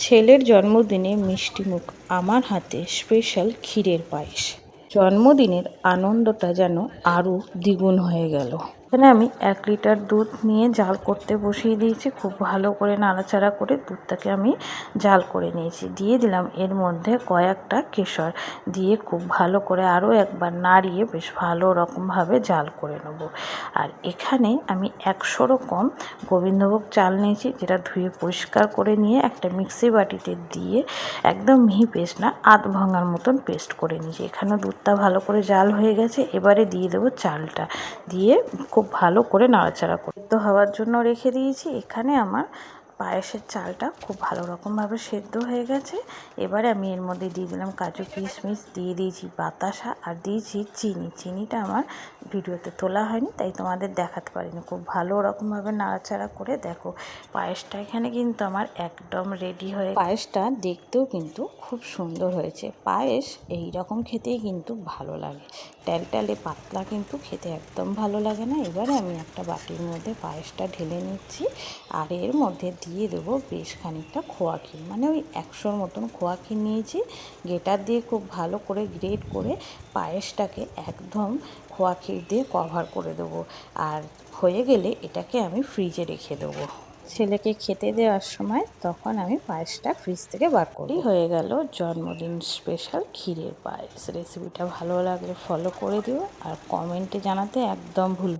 ছেলের জন্মদিনে মিষ্টিমুখ, আমার হাতে স্পেশাল ক্ষীরের পায়েস। জন্মদিনের আনন্দটা যেন আরও দ্বিগুণ হয়ে গেল। এখানে আমি 1 লিটার দুধ নিয়ে জাল করতে বসিয়ে দিয়েছি। খুব ভালো করে নাড়াচাড়া করে দুধটাকে আমি জাল করে নিয়েছি। দিয়ে দিলাম এর মধ্যে কয়েকটা কেশর, দিয়ে খুব ভালো করে আরও একবার নাড়িয়ে বেশ ভালো রকমভাবে জাল করে নেব। আর এখানে আমি 100 কম গোবিন্দভোগ চাল নিয়েছি, যেটা ধুয়ে পরিষ্কার করে নিয়ে একটা মিক্সি বাটিতে দিয়ে একদম মিহি পেস্ট না, আধ ভাঙার মতন পেস্ট করে নিয়েছি। এখানেও দুধটা ভালো করে জাল হয়ে গেছে। এবারে দিয়ে দেবো চালটা, দিয়ে খুব ভালো করে নাড়াচাড়া করতে হওয়ার জন্য রেখে দিয়েছি। এখানে আমার পায়েসের চালটা খুব ভালো রকমভাবে সেদ্ধ হয়ে গেছে। এবারে আমি এর মধ্যে দিয়ে দিলাম কাজু কিশমিশ, দিয়ে দিয়েছি বাতাসা, আর দিয়েছি চিনি। চিনিটা আমার ভিডিওতে তোলা হয়নি, তাই তোমাদের দেখাতে পারিনি। খুব ভালো রকমভাবে নাড়াচাড়া করে দেখো পায়েসটা এখানে কিন্তু আমার একদম রেডি হয়ে। পায়েসটা দেখতেও কিন্তু খুব সুন্দর হয়েছে। পায়েস এই রকম খেতেই কিন্তু ভালো লাগে, ট্যালট্যালে পাতলা কিন্তু খেতে একদম ভালো লাগে না। এবারে আমি একটা বাটির মধ্যে পায়েসটা ঢেলে নিচ্ছি, আর এর মধ্যে দিয়ে দেবো বেশ খানিকটা খোয়া ক্ষীর, মানে ওই 100 মতন খোয়া ক্ষীর নিয়েছি। গ্রেটার দিয়ে খুব ভালো করে গ্রেট করে পায়েসটাকে একদম খোয়া ক্ষীর দিয়ে কভার করে দেবো। আর হয়ে গেলে এটাকে আমি ফ্রিজে রেখে দেবো ছেলেকে খেতে দেওয়ার সময়, তখন আমি পায়েসটা ফ্রিজ থেকে বার করি। হয়ে গেল জন্মদিন স্পেশাল ক্ষীরের পায়েস। রেসিপিটা ভালো লাগলে ফলো করে দিও, আর কমেন্টে জানাতে একদম ভুল